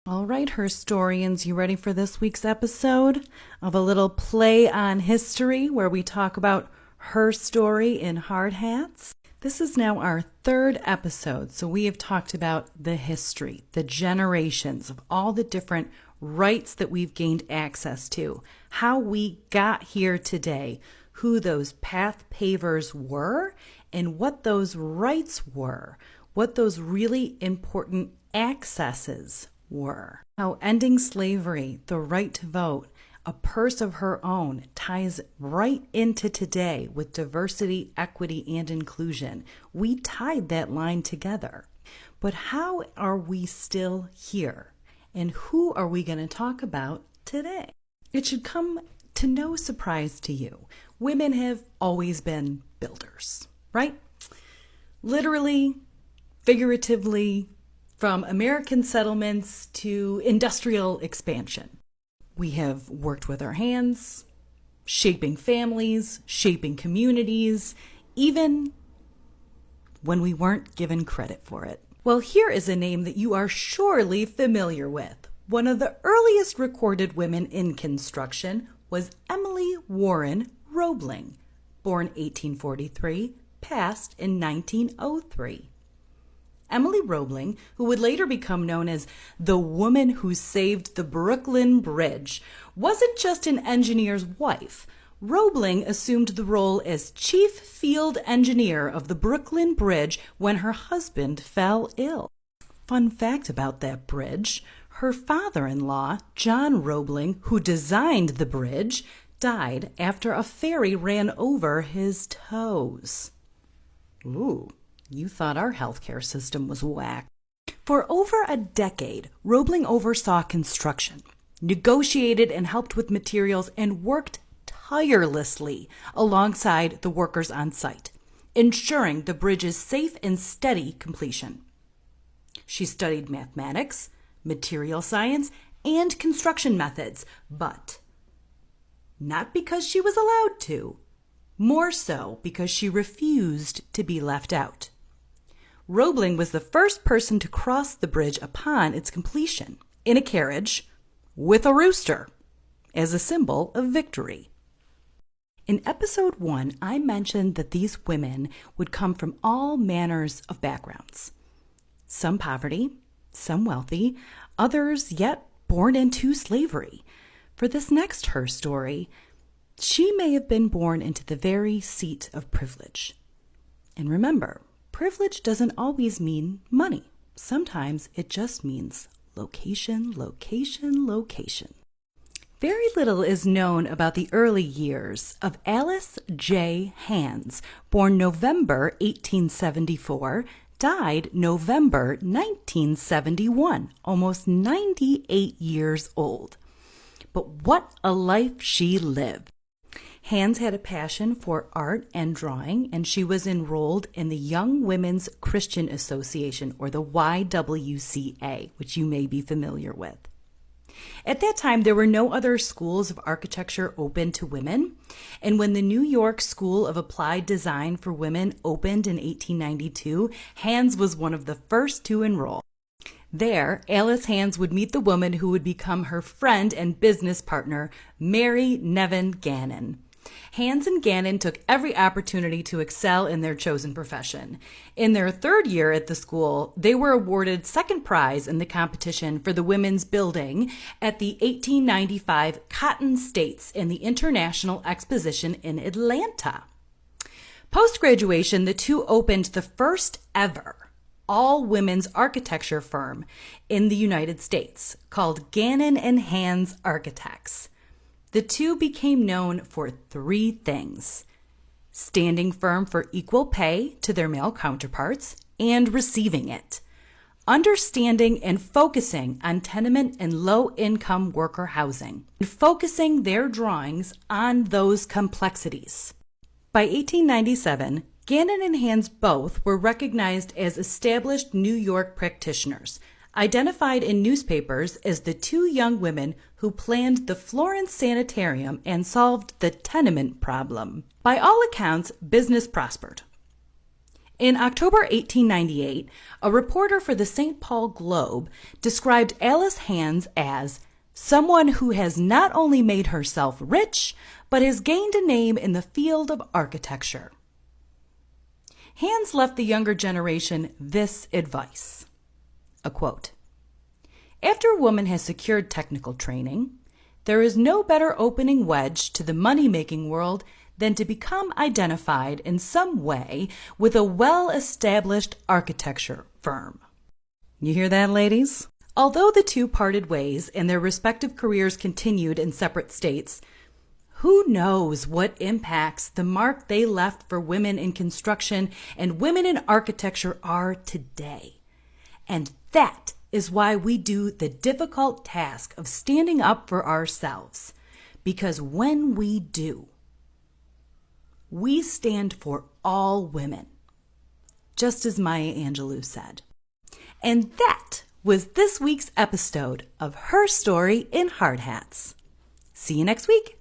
All right, HERstorians, you ready for this week's episode of a little play on history where we talk about her story in Hardhats? This is now our third episode, so we have talked about the history, the generations of all the different rights that we've gained access to, how we got here today, who those path pavers were, and what those rights were, what those really important accesses were. How ending slavery, the right to vote, a purse of her own, ties right into today with diversity, equity, and inclusion. We tied that line together. But how are we still here? And who are we going to talk about today? It should come to no surprise to you. Women have always been builders, right? Literally, figuratively, from American settlements to industrial expansion. We have worked with our hands, shaping families, shaping communities, even when we weren't given credit for it. Well, here is a name that you are surely familiar with. One of the earliest recorded women in construction was Emily Warren Roebling, born 1843, passed in 1903. Emily Roebling, who would later become known as the woman who saved the Brooklyn Bridge, wasn't just an engineer's wife. Roebling assumed the role as chief field engineer of the Brooklyn Bridge when her husband fell ill. Fun fact about that bridge, her father-in-law, John Roebling, who designed the bridge, died after a ferry ran over his toes. Ooh. You thought our healthcare system was whack. For over a decade, Roebling oversaw construction, negotiated and helped with materials, and worked tirelessly alongside the workers on site, ensuring the bridge's safe and steady completion. She studied mathematics, material science, and construction methods, but not because she was allowed to, more so because she refused to be left out. Roebling was the first person to cross the bridge upon its completion, in a carriage, with a rooster, as a symbol of victory. In episode 1, I mentioned that these women would come from all manners of backgrounds. Some poverty, some wealthy, others yet born into slavery. For this next her story, she may have been born into the very seat of privilege. And remember, privilege doesn't always mean money. Sometimes it just means location, location, location. Very little is known about the early years of Alice J. Hands, born November 1874, died November 1971, almost 98 years old. But what a life she lived. Hands had a passion for art and drawing, and she was enrolled in the Young Women's Christian Association, or the YWCA, which you may be familiar with. At that time, there were no other schools of architecture open to women, and when the New York School of Applied Design for Women opened in 1892, Hands was one of the first to enroll. There, Alice Hands would meet the woman who would become her friend and business partner, Mary Nevin Gannon. Hands and Gannon took every opportunity to excel in their chosen profession. In their third year at the school, they were awarded second prize in the competition for the women's building at the 1895 Cotton States in the International Exposition in Atlanta. Post-graduation, the two opened the first ever all-women's architecture firm in the United States called Gannon and Hands Architects. The two became known for three things: standing firm for equal pay to their male counterparts and receiving it, understanding and focusing on tenement and low-income worker housing, and focusing their drawings on those complexities. By 1897, Gannon and Hands both were recognized as established New York practitioners, identified in newspapers as the two young women who planned the Florence Sanitarium and solved the tenement problem. By all accounts, business prospered. In October 1898, a reporter for the St. Paul Globe described Alice Hands as someone who has not only made herself rich, but has gained a name in the field of architecture. Hands left the younger generation this advice, a quote, "After a woman has secured technical training, there is no better opening wedge to the money-making world than to become identified in some way with a well-established architecture firm." You hear that, ladies? Although the two parted ways and their respective careers continued in separate states, who knows what impacts the mark they left for women in construction and women in architecture are today. And that is why we do the difficult task of standing up for ourselves. Because when we do, we stand for all women, just as Maya Angelou said. And that was this week's episode of Her Story in Hardhats. See you next week.